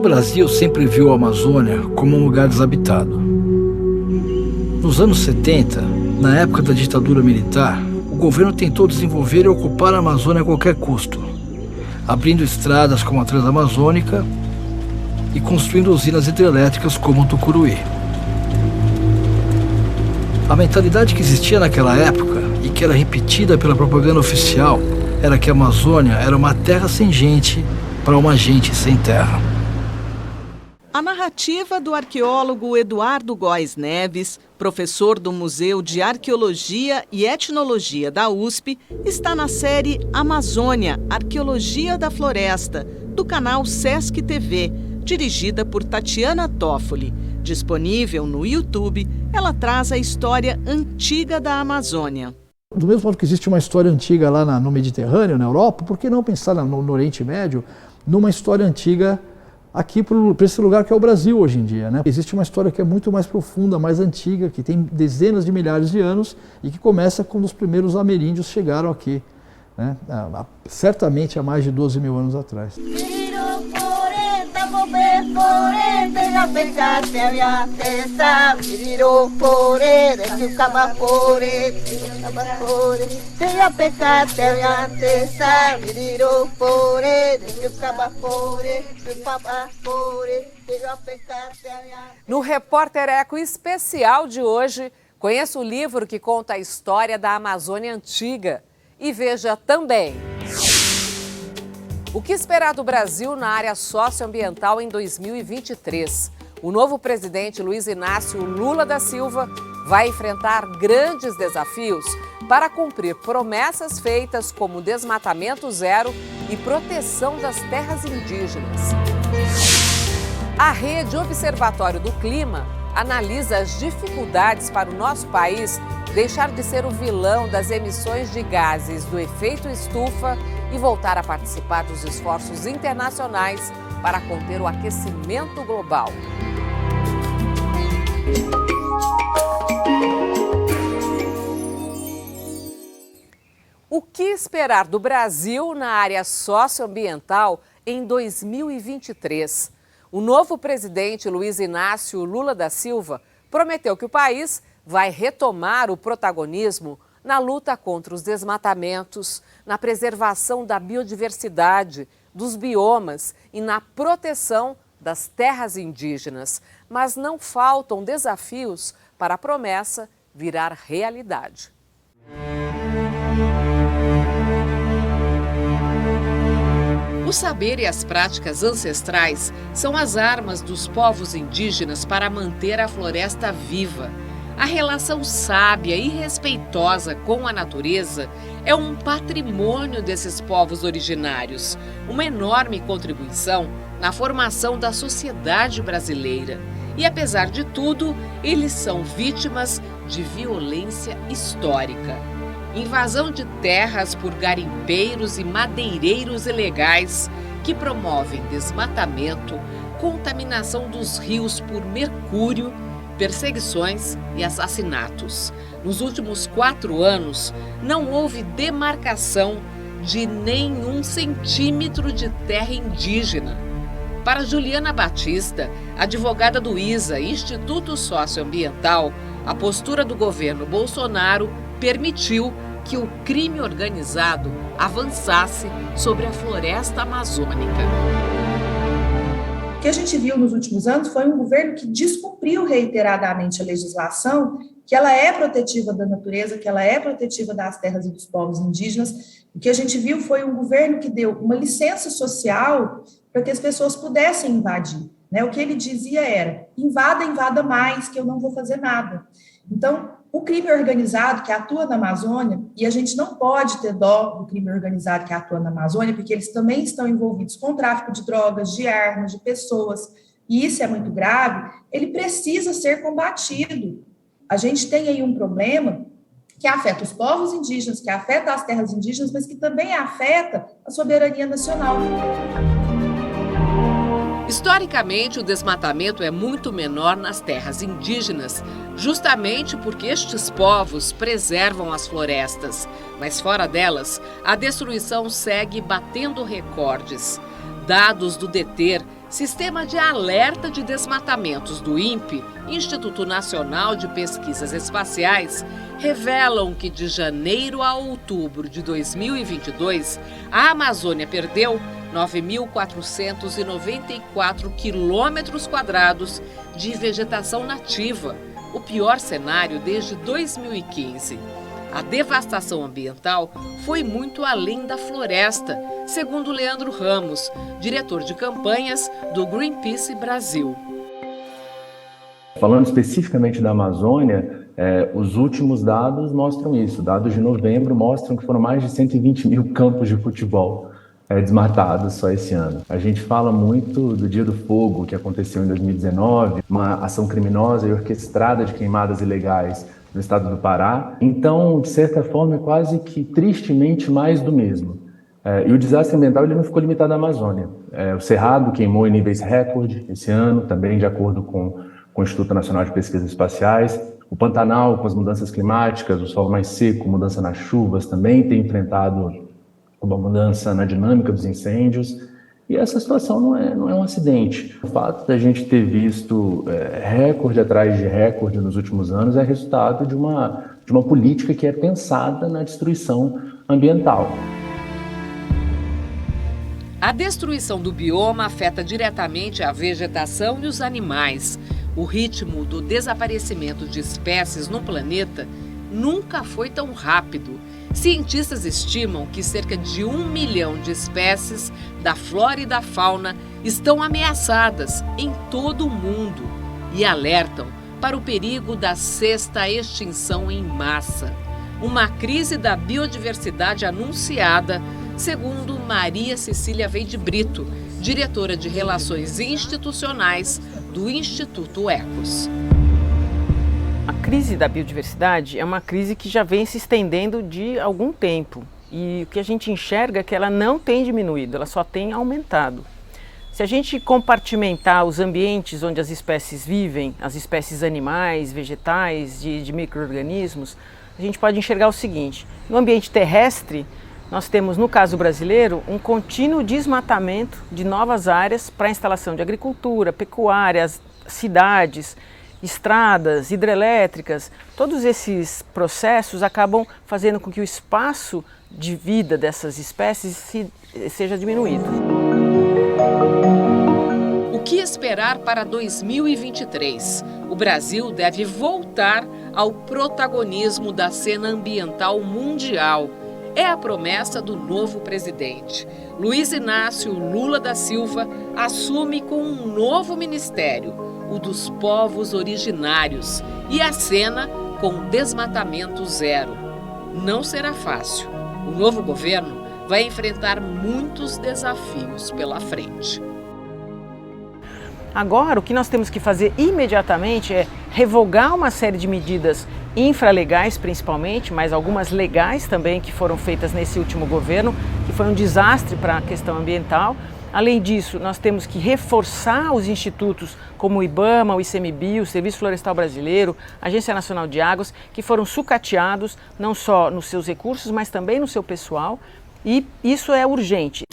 Brasil sempre viu a Amazônia como um lugar desabitado. Nos anos 70, na época da ditadura militar, o governo tentou desenvolver e ocupar a Amazônia a qualquer custo, abrindo estradas como a Transamazônica e construindo usinas hidrelétricas como o Tucuruí. A mentalidade que existia naquela época e que era repetida pela propaganda oficial era que a Amazônia era uma terra sem gente para uma gente sem terra. A narrativa do arqueólogo Eduardo Góes Neves, professor do Museu de Arqueologia e Etnologia da USP, está na série Amazônia, Arqueologia da Floresta, do canal Sesc TV, dirigida por Tatiana Toffoli. Disponível no YouTube, ela traz a história antiga da Amazônia. Do mesmo modo que existe uma história antiga lá no Mediterrâneo, na Europa, por que não pensar no Oriente Médio numa história antiga aqui para esse lugar que é o Brasil hoje em dia, né? Existe uma história que é muito mais profunda, mais antiga, que tem dezenas de milhares de anos e que começa quando os primeiros ameríndios chegaram aqui, né? Certamente há mais de 12 mil anos atrás. No Repórter Eco especial de hoje, conheça o livro que conta a história da Amazônia Antiga e veja também: o que esperar do Brasil na área socioambiental em 2023? O novo presidente Luiz Inácio Lula da Silva vai enfrentar grandes desafios para cumprir promessas feitas como desmatamento zero e proteção das terras indígenas. A Rede Observatório do Clima analisa as dificuldades para o nosso país deixar de ser o vilão das emissões de gases do efeito estufa e voltar a participar dos esforços internacionais para conter o aquecimento global. O que esperar do Brasil na área socioambiental em 2023? O novo presidente Luiz Inácio Lula da Silva prometeu que o país vai retomar o protagonismo na luta contra os desmatamentos, na preservação da biodiversidade, dos biomas e na proteção das terras indígenas. Mas não faltam desafios para a promessa virar realidade. O saber e as práticas ancestrais são as armas dos povos indígenas para manter a floresta viva. A relação sábia e respeitosa com a natureza é um patrimônio desses povos originários, uma enorme contribuição na formação da sociedade brasileira. E, apesar de tudo, eles são vítimas de violência histórica. Invasão de terras por garimpeiros e madeireiros ilegais que promovem desmatamento, contaminação dos rios por mercúrio, perseguições e assassinatos. Nos últimos 4 anos, não houve demarcação de nenhum centímetro de terra indígena. Para Juliana Batista, advogada do ISA, Instituto Socioambiental, a postura do governo Bolsonaro permitiu que o crime organizado avançasse sobre a floresta amazônica. O que a gente viu nos últimos anos foi um governo que descumpriu reiteradamente a legislação, que ela é protetiva da natureza, que ela é protetiva das terras e dos povos indígenas. O que a gente viu foi um governo que deu uma licença social para que as pessoas pudessem invadir, né? O que ele dizia era: invada mais, que eu não vou fazer nada. Então, o crime organizado que atua na Amazônia, e a gente não pode ter dó do crime organizado que atua na Amazônia, porque eles também estão envolvidos com tráfico de drogas, de armas, de pessoas, e isso é muito grave, ele precisa ser combatido. A gente tem aí um problema que afeta os povos indígenas, que afeta as terras indígenas, mas que também afeta a soberania nacional. Historicamente, o desmatamento é muito menor nas terras indígenas, justamente porque estes povos preservam as florestas. Mas fora delas, a destruição segue batendo recordes. Dados do DETER Sistema de Alerta de Desmatamentos do INPE, Instituto Nacional de Pesquisas Espaciais, revelam que de janeiro a outubro de 2022, a Amazônia perdeu 9.494 quilômetros quadrados de vegetação nativa, o pior cenário desde 2015. A devastação ambiental foi muito além da floresta, segundo Leandro Ramos, diretor de campanhas do Greenpeace Brasil. Falando especificamente da Amazônia, os últimos dados mostram isso. Dados de novembro mostram que foram mais de 120 mil campos de futebol desmatados só esse ano. A gente fala muito do Dia do Fogo, que aconteceu em 2019, uma ação criminosa e orquestrada de queimadas ilegais no estado do Pará. Então, de certa forma, é quase que tristemente mais do mesmo. E o desastre ambiental ele não ficou limitado à Amazônia. O Cerrado queimou em níveis recorde esse ano, também de acordo com o Instituto Nacional de Pesquisas Espaciais. O Pantanal, com as mudanças climáticas, o solo mais seco, mudança nas chuvas, também tem enfrentado uma mudança na dinâmica dos incêndios. E essa situação não é um acidente. O fato da gente ter visto recorde atrás de recorde nos últimos anos é resultado de uma política que é pensada na destruição ambiental. A destruição do bioma afeta diretamente a vegetação e os animais. O ritmo do desaparecimento de espécies no planeta nunca foi tão rápido. Cientistas estimam que cerca de 1 milhão de espécies da flora e da fauna estão ameaçadas em todo o mundo e alertam para o perigo da sexta extinção em massa. Uma crise da biodiversidade anunciada, segundo Maria Cecília Veide Brito, diretora de Relações Institucionais do Instituto Ecos. A crise da biodiversidade é uma crise que já vem se estendendo de algum tempo e o que a gente enxerga é que ela não tem diminuído, ela só tem aumentado. Se a gente compartimentar os ambientes onde as espécies vivem, as espécies animais, vegetais, de micro-organismos, a gente pode enxergar o seguinte: no ambiente terrestre, nós temos, no caso brasileiro, um contínuo desmatamento de novas áreas para a instalação de agricultura, pecuárias, cidades, estradas, hidrelétricas. Todos esses processos acabam fazendo com que o espaço de vida dessas espécies seja diminuído. O que esperar para 2023? O Brasil deve voltar ao protagonismo da cena ambiental mundial. É a promessa do novo presidente. Luiz Inácio Lula da Silva assume com um novo ministério, o dos povos originários, e acena com desmatamento zero. Não será fácil. O novo governo vai enfrentar muitos desafios pela frente. Agora, o que nós temos que fazer imediatamente é revogar uma série de medidas infralegais, principalmente, mas algumas legais também que foram feitas nesse último governo, que foi um desastre para a questão ambiental. Além disso, nós temos que reforçar os institutos como o IBAMA, o ICMBio, o Serviço Florestal Brasileiro, a Agência Nacional de Águas, que foram sucateados não só nos seus recursos, mas também no seu pessoal, e isso é urgente.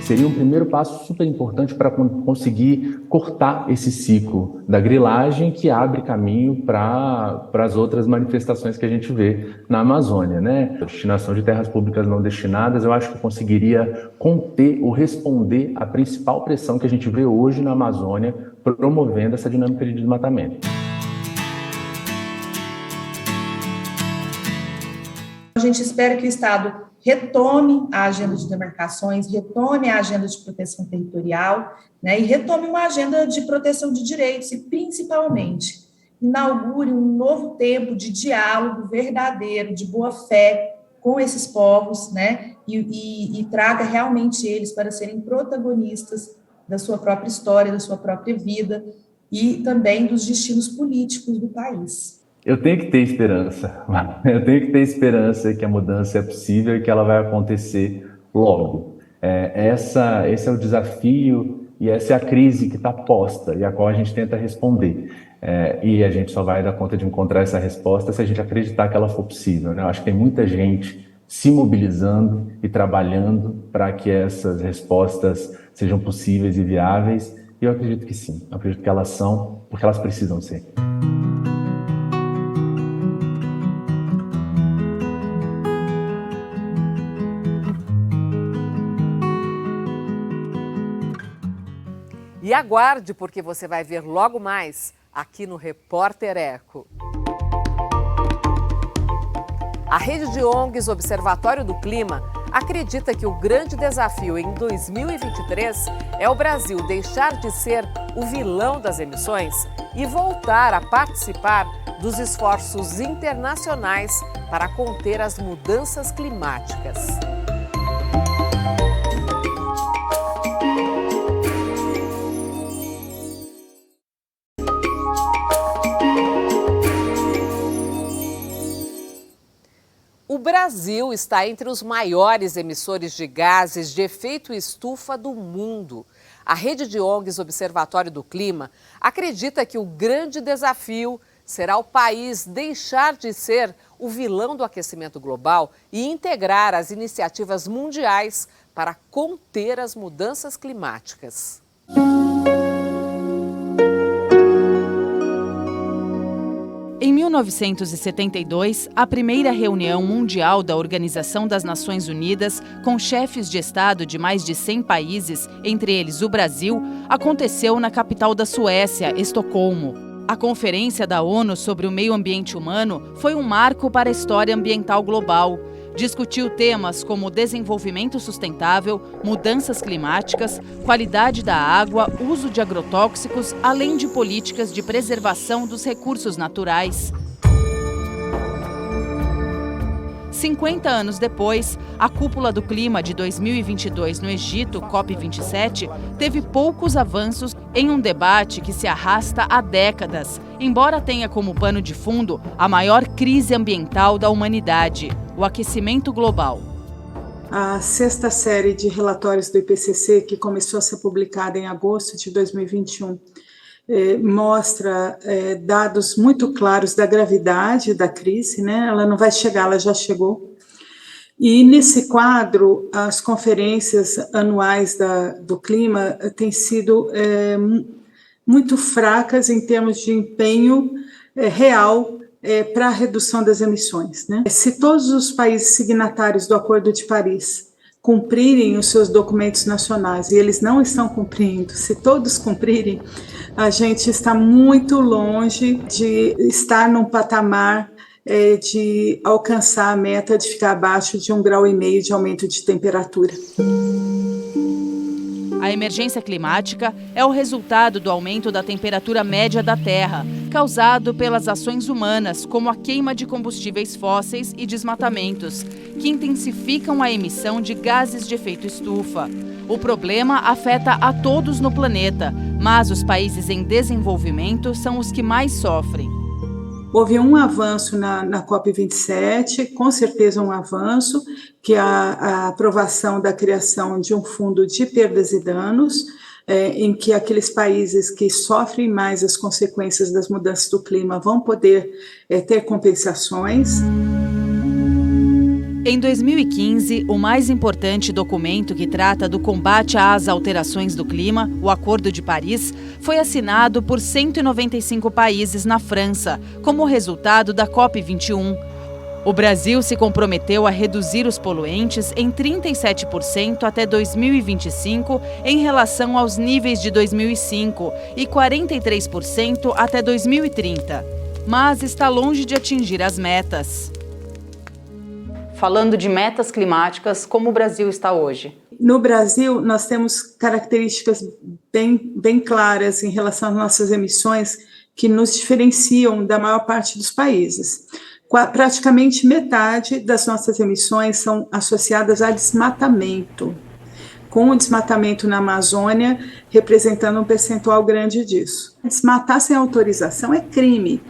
Seria um primeiro passo super importante para conseguir cortar esse ciclo da grilagem que abre caminho para as outras manifestações que a gente vê na Amazônia, né? A destinação de terras públicas não destinadas, eu acho que conseguiria conter ou responder à principal pressão que a gente vê hoje na Amazônia, promovendo essa dinâmica de desmatamento. A gente espera que o Estado retome a agenda de demarcações, retome a agenda de proteção territorial, né, e retome uma agenda de proteção de direitos e, principalmente, inaugure um novo tempo de diálogo verdadeiro, de boa-fé com esses povos, né, e traga realmente eles para serem protagonistas da sua própria história, da sua própria vida e também dos destinos políticos do país. Eu tenho que ter esperança, que a mudança é possível e que ela vai acontecer logo. Esse é o desafio e essa é a crise que está posta e a qual a gente tenta responder. E a gente só vai dar conta de encontrar essa resposta se a gente acreditar que ela for possível, né? Eu acho que tem muita gente se mobilizando e trabalhando para que essas respostas sejam possíveis e viáveis. E eu acredito que sim, eu acredito que elas são, porque elas precisam ser. E aguarde, porque você vai ver logo mais aqui no Repórter Eco. A rede de ONGs Observatório do Clima acredita que o grande desafio em 2023 é o Brasil deixar de ser o vilão das emissões e voltar a participar dos esforços internacionais para conter as mudanças climáticas. O Brasil está entre os maiores emissores de gases de efeito estufa do mundo. A rede de ONGs Observatório do Clima acredita que o grande desafio será o país deixar de ser o vilão do aquecimento global e integrar as iniciativas mundiais para conter as mudanças climáticas. Em 1972, a primeira reunião mundial da Organização das Nações Unidas, com chefes de Estado de mais de 100 países, entre eles o Brasil, aconteceu na capital da Suécia, Estocolmo. A Conferência da ONU sobre o Meio Ambiente Humano foi um marco para a história ambiental global. Discutiu temas como desenvolvimento sustentável, mudanças climáticas, qualidade da água, uso de agrotóxicos, além de políticas de preservação dos recursos naturais. 50 anos depois, a Cúpula do Clima de 2022 no Egito, COP27, teve poucos avanços em um debate que se arrasta há décadas, embora tenha como pano de fundo a maior crise ambiental da humanidade, o aquecimento global. A sexta série de relatórios do IPCC, que começou a ser publicada em agosto de 2021, mostra dados muito claros da gravidade da crise, né? Ela não vai chegar, ela já chegou. E nesse quadro, as conferências anuais do clima têm sido muito fracas em termos de empenho real para a redução das emissões, né? Se todos os países signatários do Acordo de Paris cumprirem os seus documentos nacionais, e eles não estão cumprindo, se todos cumprirem, a gente está muito longe de estar num patamar de alcançar a meta de ficar abaixo de 1,5 grau de aumento de temperatura. A emergência climática é o resultado do aumento da temperatura média da Terra, causado pelas ações humanas, como a queima de combustíveis fósseis e desmatamentos, que intensificam a emissão de gases de efeito estufa. O problema afeta a todos no planeta, mas os países em desenvolvimento são os que mais sofrem. Houve um avanço na COP27, com certeza um avanço, que é a aprovação da criação de um fundo de perdas e danos, em que aqueles países que sofrem mais as consequências das mudanças do clima vão poder ter compensações. Em 2015, o mais importante documento que trata do combate às alterações do clima, o Acordo de Paris, foi assinado por 195 países na França, como resultado da COP21. O Brasil se comprometeu a reduzir os poluentes em 37% até 2025 em relação aos níveis de 2005 e 43% até 2030, mas está longe de atingir as metas. Falando de metas climáticas, como o Brasil está hoje? No Brasil, nós temos características bem claras em relação às nossas emissões que nos diferenciam da maior parte dos países. Praticamente metade das nossas emissões são associadas a desmatamento, com o desmatamento na Amazônia representando um percentual grande disso. Desmatar sem autorização é crime.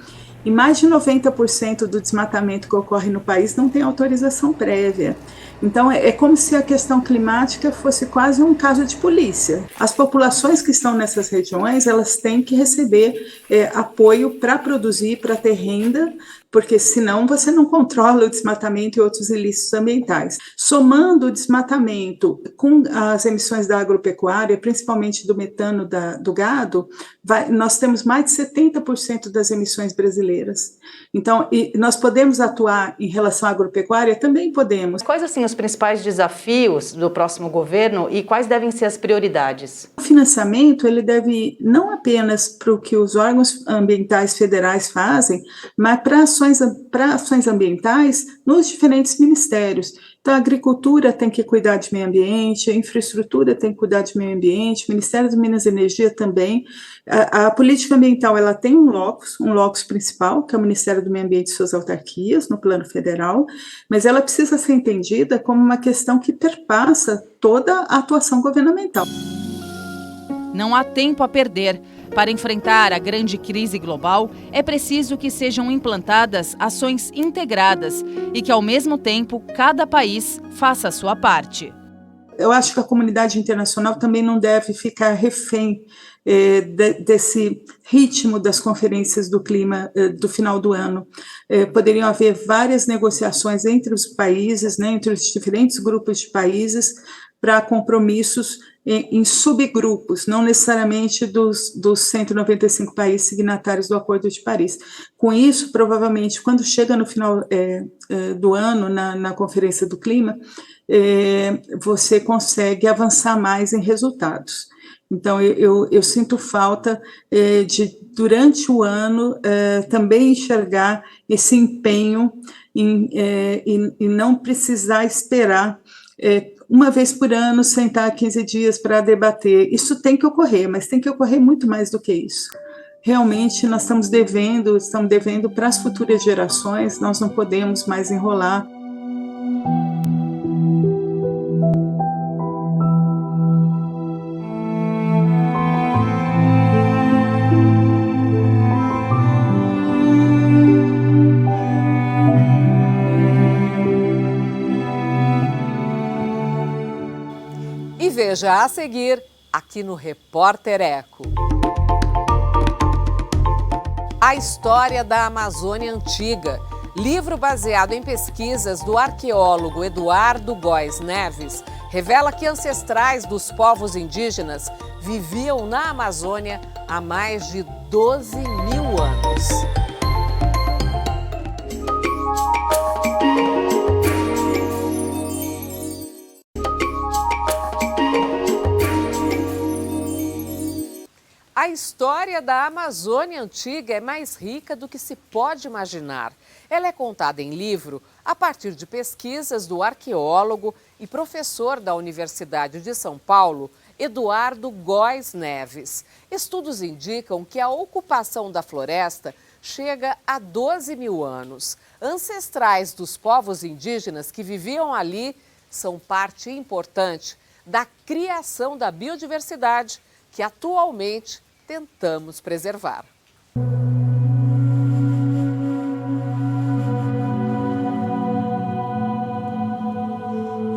E mais de 90% do desmatamento que ocorre no país não tem autorização prévia. Então, é como se a questão climática fosse quase um caso de polícia. As populações que estão nessas regiões, elas têm que receber apoio para produzir, para ter renda, porque senão você não controla o desmatamento e outros ilícitos ambientais. Somando o desmatamento com as emissões da agropecuária, principalmente do metano do gado, nós temos mais de 70% das emissões brasileiras. Então, nós podemos atuar em relação à agropecuária? Também podemos. Quais, assim, os principais desafios do próximo governo e quais devem ser as prioridades? O financiamento, ele deve não apenas para o que os órgãos ambientais federais fazem, mas para ações ambientais nos diferentes ministérios. Então, a agricultura tem que cuidar de meio ambiente, a infraestrutura tem que cuidar de meio ambiente, o Ministério das Minas e Energia também. A política ambiental, ela tem um locus principal, que é o Ministério do Meio Ambiente e suas autarquias, no plano federal, mas ela precisa ser entendida como uma questão que perpassa toda a atuação governamental. Não há tempo a perder. Para enfrentar a grande crise global, é preciso que sejam implantadas ações integradas e que, ao mesmo tempo, cada país faça a sua parte. Eu acho que a comunidade internacional também não deve ficar refém desse ritmo das conferências do clima do final do ano. Poderiam haver várias negociações entre os países, né, entre os diferentes grupos de países, para compromissos em subgrupos, não necessariamente dos 195 países signatários do Acordo de Paris. Com isso, provavelmente, quando chega no final do ano, na Conferência do Clima, você consegue avançar mais em resultados. Então, eu sinto falta de, durante o ano, também enxergar esse empenho em não precisar esperar uma vez por ano, sentar 15 dias para debater. Isso tem que ocorrer, mas tem que ocorrer muito mais do que isso. Realmente, nós estamos devendo para as futuras gerações, nós não podemos mais enrolar. Veja a seguir, aqui no Repórter Eco. A história da Amazônia Antiga, livro baseado em pesquisas do arqueólogo Eduardo Góes Neves, revela que ancestrais dos povos indígenas viviam na Amazônia há mais de 12 mil anos. A história da Amazônia Antiga é mais rica do que se pode imaginar. Ela é contada em livro a partir de pesquisas do arqueólogo e professor da Universidade de São Paulo, Eduardo Góes Neves. Estudos indicam que a ocupação da floresta chega a 12 mil anos. Ancestrais dos povos indígenas que viviam ali são parte importante da criação da biodiversidade que atualmente tentamos preservar.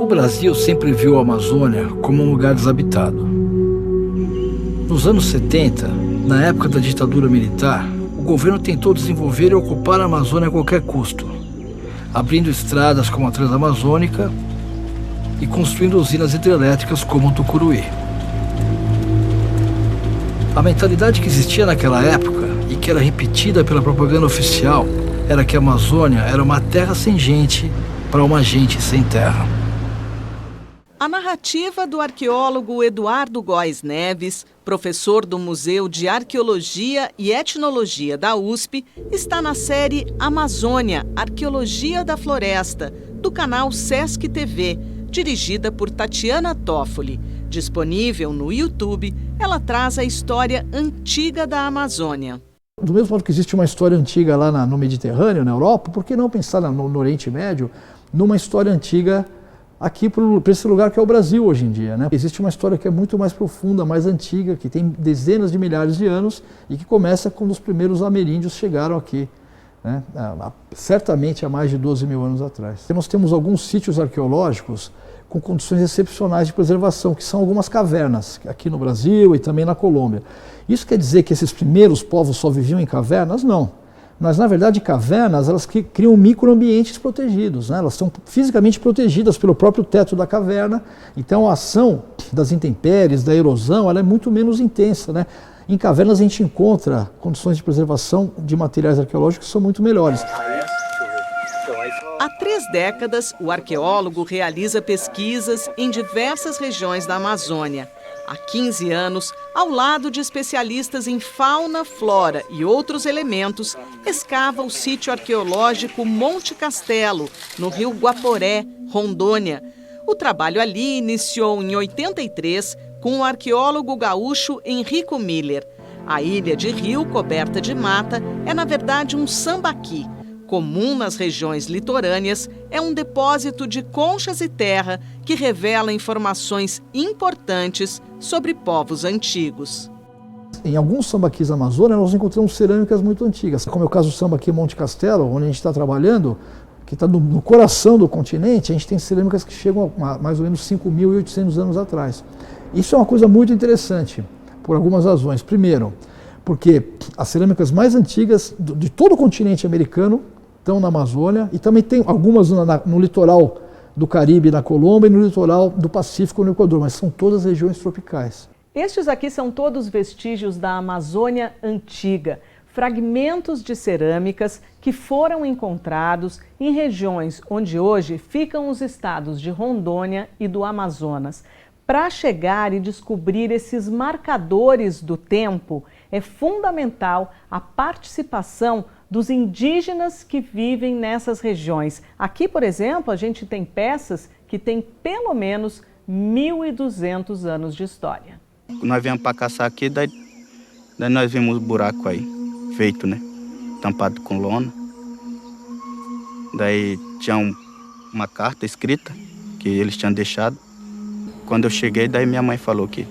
O Brasil sempre viu a Amazônia como um lugar desabitado. Nos anos 70, na época da ditadura militar, o governo tentou desenvolver e ocupar a Amazônia a qualquer custo, abrindo estradas como a Transamazônica e construindo usinas hidrelétricas como o Tucuruí. A mentalidade que existia naquela época e que era repetida pela propaganda oficial era que a Amazônia era uma terra sem gente para uma gente sem terra. A narrativa do arqueólogo Eduardo Góes Neves, professor do Museu de Arqueologia e Etnologia da USP, está na série Amazônia, Arqueologia da Floresta, do canal Sesc TV, dirigida por Tatiana Toffoli. Disponível no YouTube, ela traz a história antiga da Amazônia. Do mesmo modo que existe uma história antiga lá no Mediterrâneo, na Europa, por que não pensar no Oriente Médio numa história antiga aqui para esse lugar que é o Brasil hoje em dia, né? Existe uma história que é muito mais profunda, mais antiga, que tem dezenas de milhares de anos e que começa quando os primeiros ameríndios chegaram aqui né? Certamente há mais de 12 mil anos atrás. E nós temos alguns sítios arqueológicos com condições excepcionais de preservação, que são algumas cavernas, aqui no Brasil e também na Colômbia. Isso quer dizer que esses primeiros povos só viviam em cavernas? Não. Mas, na verdade, cavernas, elas criam microambientes protegidos, né? Elas são fisicamente protegidas pelo próprio teto da caverna, então a ação das intempéries, da erosão, ela é muito menos intensa, né? Em cavernas a gente encontra condições de preservação de materiais arqueológicos que são muito melhores. Há 3 décadas, o arqueólogo realiza pesquisas em diversas regiões da Amazônia. Há 15 anos, ao lado de especialistas em fauna, flora e outros elementos, escava o sítio arqueológico Monte Castelo, no rio Guaporé, Rondônia. O trabalho ali iniciou em 83 com o arqueólogo gaúcho Henrico Miller. A ilha de rio coberta de mata é, na verdade, um sambaqui. Comum nas regiões litorâneas, é um depósito de conchas e terra que revela informações importantes sobre povos antigos. Em alguns sambaquis da Amazônia, nós encontramos cerâmicas muito antigas, como é o caso do sambaqui Monte Castelo, onde a gente está trabalhando, que está no coração do continente. A gente tem cerâmicas que chegam a mais ou menos 5.800 anos atrás. Isso é uma coisa muito interessante, por algumas razões. Primeiro, porque as cerâmicas mais antigas de todo o continente americano estão na Amazônia, e também tem algumas no litoral do Caribe, na Colômbia, e no litoral do Pacífico, no Equador, mas são todas regiões tropicais. Estes aqui são todos vestígios da Amazônia antiga, fragmentos de cerâmicas que foram encontrados em regiões onde hoje ficam os estados de Rondônia e do Amazonas. Para chegar e descobrir esses marcadores do tempo, é fundamental a participação dos indígenas que vivem nessas regiões. Aqui, por exemplo, a gente tem peças que têm pelo menos 1.200 anos de história. Nós viemos para caçar aqui, daí nós vimos o buraco aí, feito, né? Tampado com lona. Daí tinha uma carta escrita que eles tinham deixado. Quando eu cheguei, daí minha mãe falou que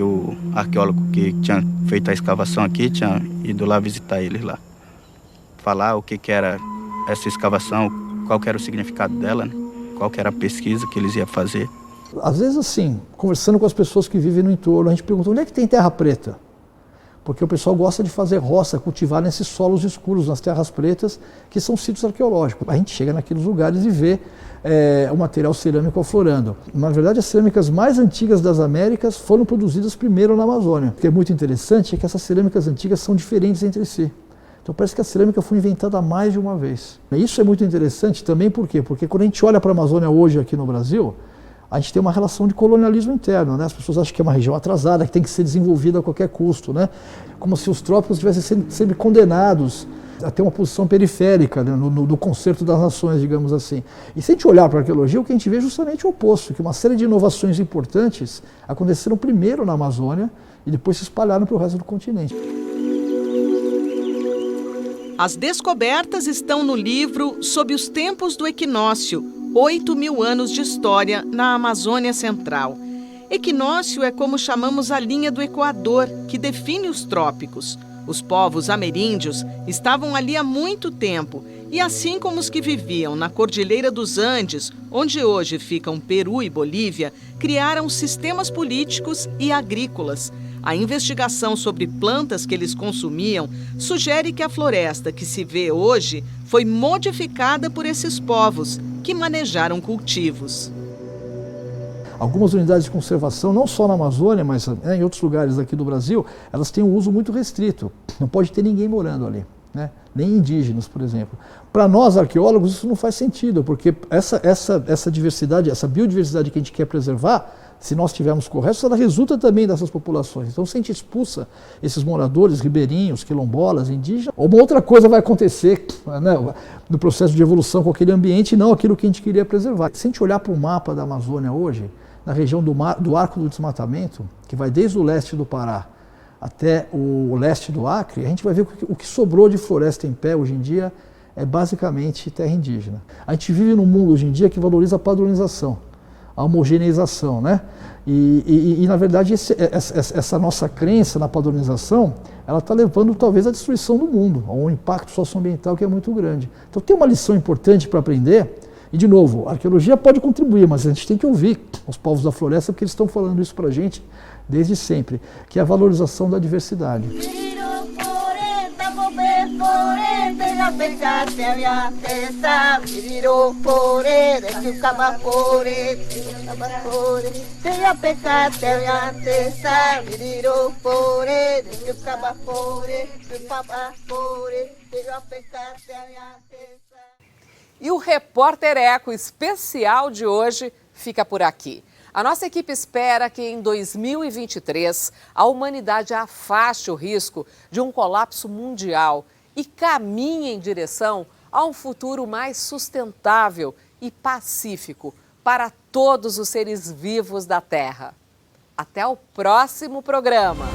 o arqueólogo que tinha feito a escavação aqui tinha ido lá visitar eles lá. Falar o que era essa escavação, qual que era o significado dela, né? Qual que era a pesquisa que eles iam fazer. Às vezes, assim, conversando com as pessoas que vivem no entorno, a gente pergunta onde é que tem terra preta? Porque o pessoal gosta de fazer roça, cultivar nesses solos escuros, nas terras pretas, que são sítios arqueológicos. A gente chega naqueles lugares e vê o material cerâmico aflorando. Na verdade, as cerâmicas mais antigas das Américas foram produzidas primeiro na Amazônia. O que é muito interessante é que essas cerâmicas antigas são diferentes entre si. Então parece que a cerâmica foi inventada mais de uma vez. Isso é muito interessante também, por quê? Porque quando a gente olha para a Amazônia hoje aqui no Brasil, a gente tem uma relação de colonialismo interno, né? As pessoas acham que é uma região atrasada, que tem que ser desenvolvida a qualquer custo, né? Como se os trópicos tivessem sempre condenados a ter uma posição periférica, né? no concerto das nações, digamos assim. E se a gente olhar para a arqueologia, o que a gente vê é justamente o oposto, que uma série de inovações importantes aconteceram primeiro na Amazônia e depois se espalharam para o resto do continente. As descobertas estão no livro Sob os Tempos do Equinócio, 8.000 anos de história na Amazônia Central. Equinócio é como chamamos a linha do Equador, que define os trópicos. Os povos ameríndios estavam ali há muito tempo e, assim como os que viviam na Cordilheira dos Andes, onde hoje ficam Peru e Bolívia, criaram sistemas políticos e agrícolas. A investigação sobre plantas que eles consumiam sugere que a floresta que se vê hoje foi modificada por esses povos, que manejaram cultivos. Algumas unidades de conservação, não só na Amazônia, mas em outros lugares aqui do Brasil, elas têm um uso muito restrito. Não pode ter ninguém morando ali, né? Nem indígenas, por exemplo. Para nós, arqueólogos, isso não faz sentido, porque essa diversidade, essa biodiversidade que a gente quer preservar, se nós estivermos corretos, ela resulta também dessas populações. Então, se a gente expulsa esses moradores ribeirinhos, quilombolas, indígenas, uma outra coisa vai acontecer, né, no processo de evolução com aquele ambiente, e não aquilo que a gente queria preservar. Se a gente olhar para o mapa da Amazônia hoje, na região do Arco do Desmatamento, que vai desde o leste do Pará até o leste do Acre, a gente vai ver que o que sobrou de floresta em pé hoje em dia é basicamente terra indígena. A gente vive num mundo hoje em dia que valoriza a padronização. a homogeneização, né? E na verdade, essa nossa crença na padronização, ela está levando talvez à destruição do mundo, a um impacto socioambiental que é muito grande. Então tem uma lição importante para aprender, e de novo, a arqueologia pode contribuir, mas a gente tem que ouvir os povos da floresta, porque eles estão falando isso para a gente desde sempre, que é a valorização da diversidade. E o Repórter Eco especial de hoje fica por aqui. A nossa equipe espera que em 2023 a humanidade afaste o risco de um colapso mundial e caminhe em direção a um futuro mais sustentável e pacífico para todos os seres vivos da Terra. Até o próximo programa!